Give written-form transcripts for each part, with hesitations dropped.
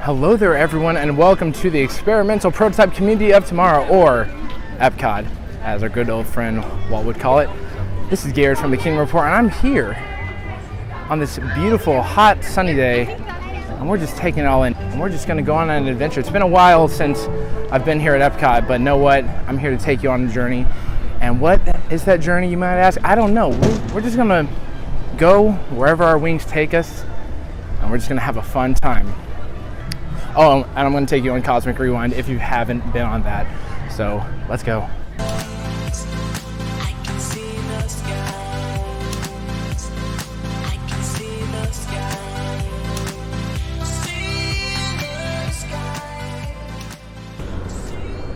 Hello there everyone, and welcome to the experimental prototype community of tomorrow, or EPCOT, as our good old friend Walt would call it. This is Gared from the Kingdom Report, and I'm here on this beautiful, hot, sunny day, and we're just taking it all in, and we're just going to go on an adventure. It's been a while since I've been here at EPCOT, but know what? I'm here to take you on a journey. And what is that journey, you might ask? I don't know. We're just going to go wherever our wings take us, and we're just going to have a fun time. Oh, and I'm going to take you on Cosmic Rewind if you haven't been on that. So let's go.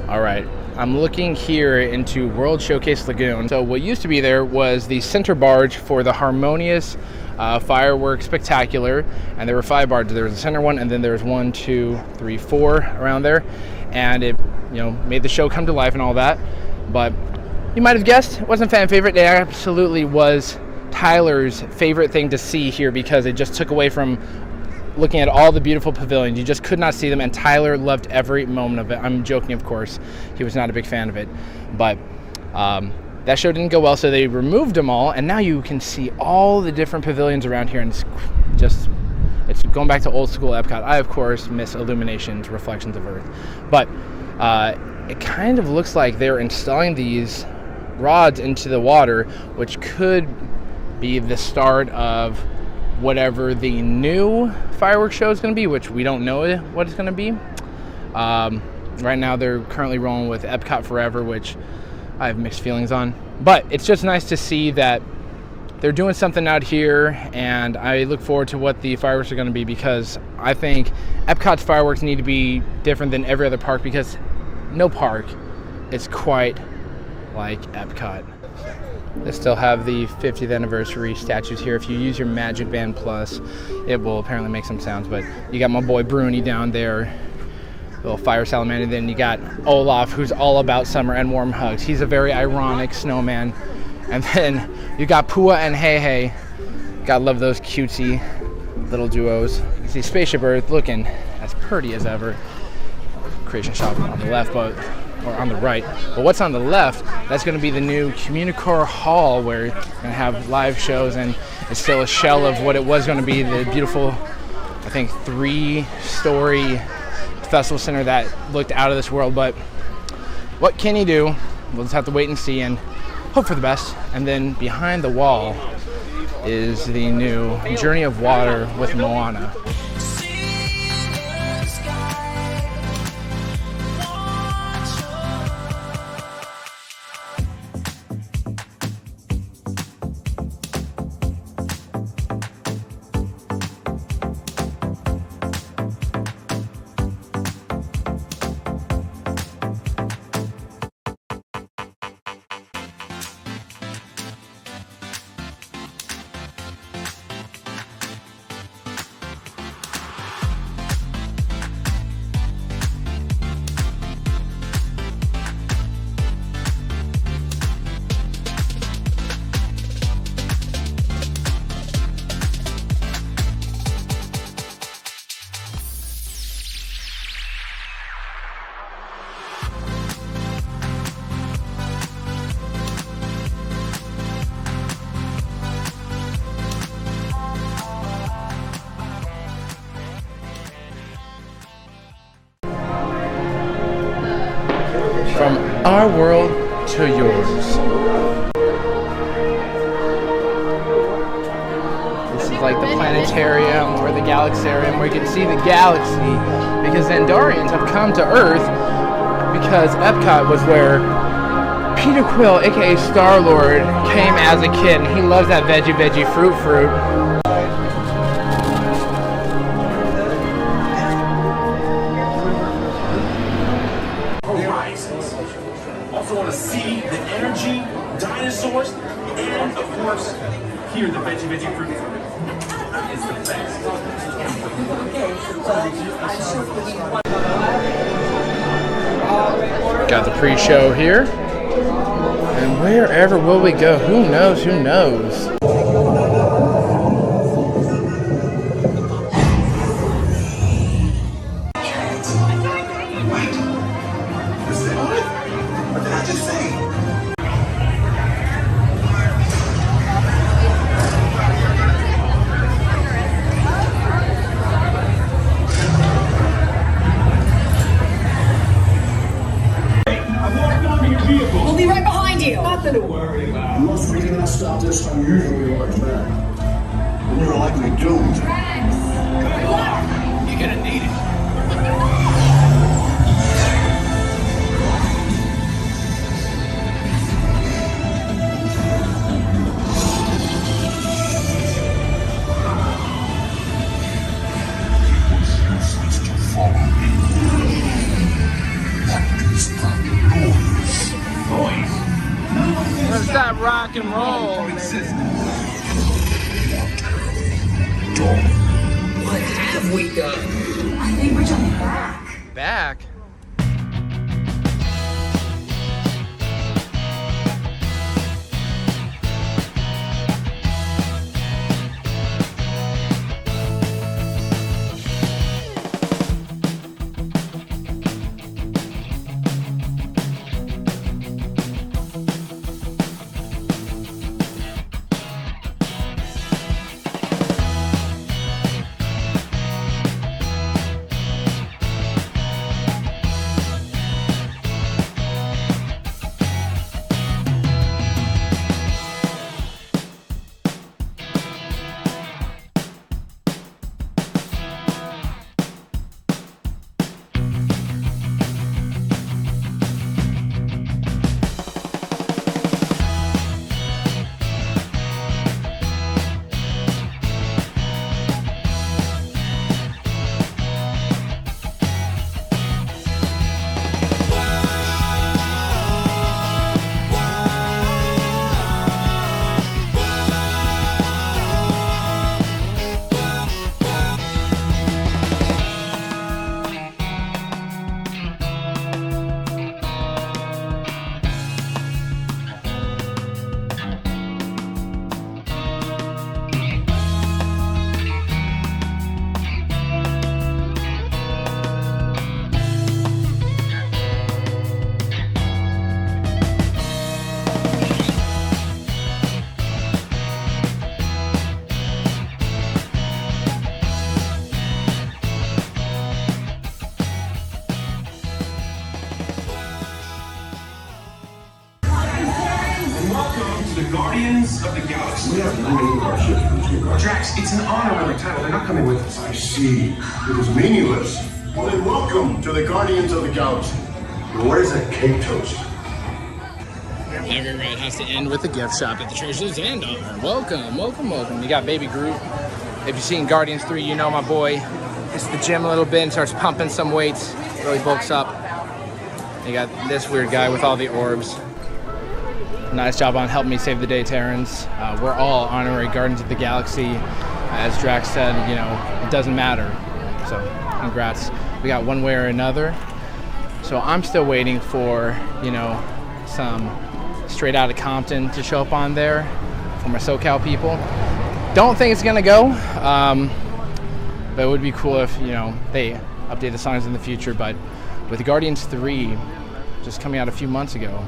All right, I'm looking here into World Showcase Lagoon. So what used to be there was the center barge for the Harmonious Fireworks Spectacular, and there were 5 barges. There was a center one, and then there was 1, 2, 3, 4 around there, and it, made the show come to life and all that. But you might have guessed, it wasn't fan favorite. It absolutely was Tyler's favorite thing to see here, because it just took away from looking at all the beautiful pavilions. You just could not see them, and Tyler loved every moment of it. I'm joking, of course. He was not a big fan of it, but that show didn't go well, so they removed them all, and now you can see all the different pavilions around here, and it's going back to old school EPCOT. I, of course, miss Illuminations, Reflections of Earth, but it kind of looks like they're installing these rods into the water, which could be the start of whatever the new fireworks show is going to be, which we don't know what it's going to be. Right now, they're currently rolling with EPCOT Forever, which I have mixed feelings on, but it's just nice to see that they're doing something out here, and I look forward to what the fireworks are going to be, because I think Epcot's fireworks need to be different than every other park, because no park is quite like Epcot. They still have the 50th anniversary statues here. If you use your Magic Band Plus, it will apparently make some sounds, but you got my boy Bruni down there, little fire salamander. Then you got Olaf, who's all about summer and warm hugs. He's a very ironic snowman. And then you got Pua and Hey Hey. Gotta love those cutesy little duos. You can see Spaceship Earth looking as pretty as ever. Creation shop on the left, or on the right. But what's on the left, that's going to be the new Communicore Hall, where you're going to have live shows, and it's still a shell of what it was going to be, the beautiful, I think, 3-story festival center that looked out of this world. But what can you do? We'll just have to wait and see and hope for the best. And then behind the wall is the new Journey of Water with Moana. From our world to yours. This is like the planetarium or the galaxarium, where you can see the galaxy, because Xandarians have come to Earth because EPCOT was where Peter Quill, aka Star-Lord, came as a kid, and he loves that veggie fruit. Also want to see the energy, dinosaurs, and of course, hear the veggie fruit. It's the best. Got the pre-show here. And wherever will we go? Who knows? Who knows? don't. You're gonna need it. What's that rock and roll? What have we done? I think we're jumping back. Back? The Guardians of the Galaxy. We have to rename our ship to the Guardians. Drax, it's an honorary title. They're not coming with us. I see. It is meaningless. Well, then welcome to the Guardians of the Galaxy. Well, what is a cake toast? Every ride has to end with a gift shop at the Treasures and Honor. Welcome, welcome, welcome. You got Baby Groot. If you've seen Guardians 3, you know my boy hits the gym a little bit and starts pumping some weights. Really bulks up. You got this weird guy with all the orbs. Nice job on helping me save the day, Terrence. We're all honorary Guardians of the Galaxy. As Drax said, you know, it doesn't matter. So, congrats. We got one way or another. So I'm still waiting for, you know, some straight out of Compton to show up on there for my SoCal people. Don't think it's gonna go, but it would be cool if, you know, they update the songs in the future. But with Guardians 3 just coming out a few months ago,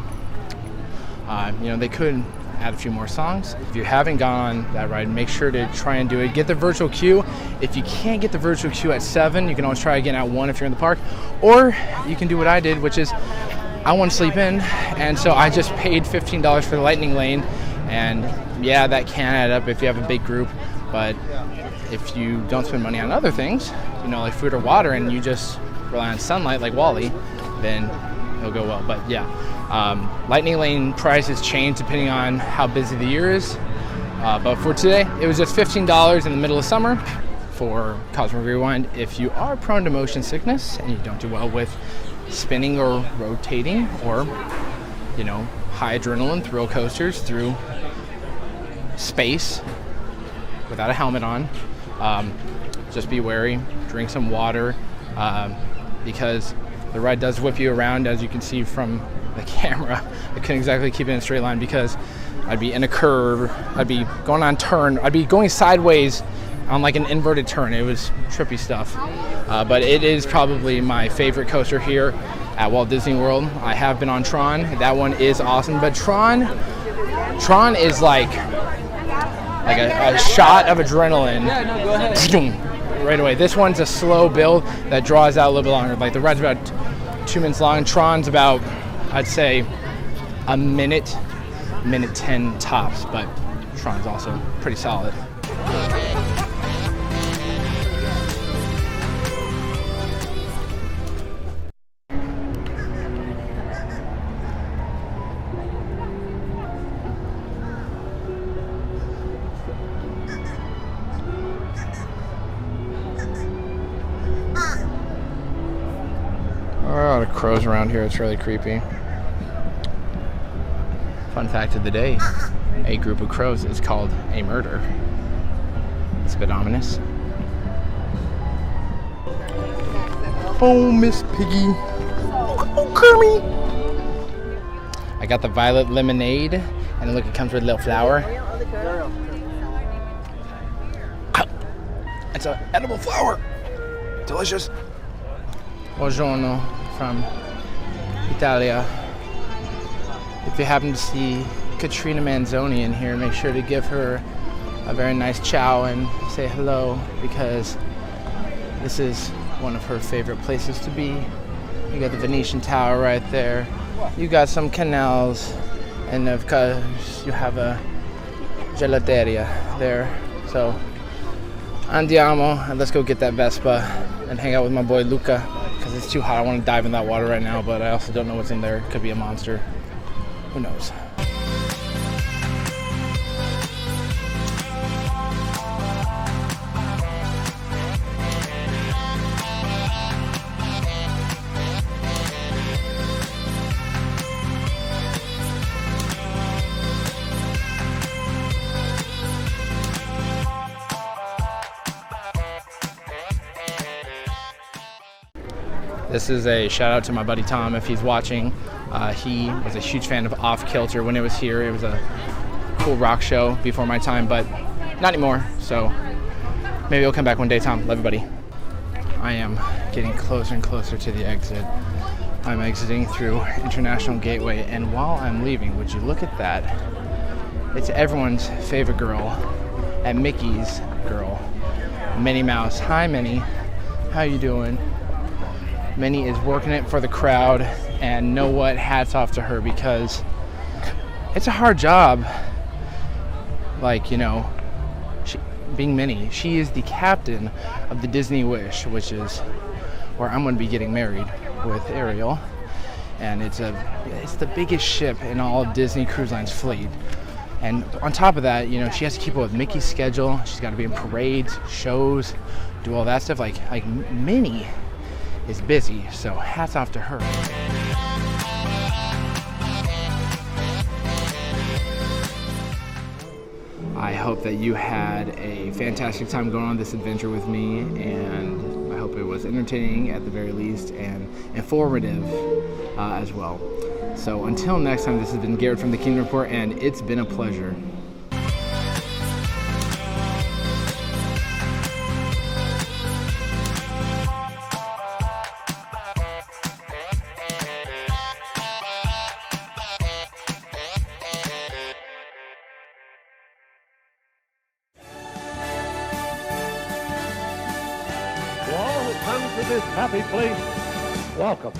you know, they could add a few more songs. If you haven't gone on that ride, make sure to try and do it. Get the virtual queue. If you can't get the virtual queue at 7, you can always try again at 1 if you're in the park. Or you can do what I did, which is I want to sleep in, and so I just paid $15 for the lightning lane. And yeah, that can add up if you have a big group, but if you don't spend money on other things, you know, like food or water, and you just rely on sunlight like Wally, then it'll go well. But yeah, lightning lane prices change depending on how busy the year is. But for today, it was just $15 in the middle of summer for Cosmic Rewind. If you are prone to motion sickness and you don't do well with spinning or rotating or, you know, high adrenaline thrill coasters through space without a helmet on, just be wary, drink some water, because the ride does whip you around, as you can see from the camera. I couldn't exactly keep it in a straight line because I'd be in a curve, I'd be going on turn, I'd be going sideways on like an inverted turn. It was trippy stuff. But it is probably my favorite coaster here at Walt Disney World. I have been on Tron. That one is awesome. But Tron is like a shot of adrenaline. Yeah, no, go ahead. Right away. This one's a slow build that draws out a little bit longer. Like the ride's about 2 minutes long. Tron's about, I'd say, a minute 10 tops. But Tron's also pretty solid. lot of crows around here. It's really creepy. Fun fact of the day, a group of crows is called a murder. It's a bit ominous. Oh, Miss Piggy. Oh, Kermie. I got the violet lemonade, and look, it comes with a little flower. It's an edible flower. Delicious. Buongiorno from Italia. If you happen to see Katrina Manzoni in here, make sure to give her a very nice ciao and say hello, because this is one of her favorite places to be. You got the Venetian Tower right there. You got some canals, and of course you have a gelateria there. So andiamo, and let's go get that Vespa and hang out with my boy Luca, because it's too hot. I want to dive in that water right now, but I also don't know what's in there. Could be a monster. Who knows? This is a shout out to my buddy Tom if he's watching. He was a huge fan of Off Kilter when it was here. It was a cool rock show before my time, but not anymore. So maybe he'll come back one day. Tom, love you, buddy. I am getting closer and closer to the exit. I'm exiting through International Gateway, and while I'm leaving, would you look at that? It's everyone's favorite girl, and Mickey's girl, Minnie Mouse. Hi, Minnie. How you doing? Minnie is working it for the crowd, and know what? Hats off to her, because it's a hard job. Like, you know, being Minnie, she is the captain of the Disney Wish, which is where I'm going to be getting married with Ariel, and it's the biggest ship in all of Disney Cruise Line's fleet. And on top of that, you know, she has to keep up with Mickey's schedule. She's got to be in parades, shows, do all that stuff. Like Minnie is busy, so hats off to her. I hope that you had a fantastic time going on this adventure with me, and I hope it was entertaining at the very least, and informative as well. So until next time, this has been Gared from the Kingdom Report, and it's been a pleasure. To all who come to this happy place, welcome.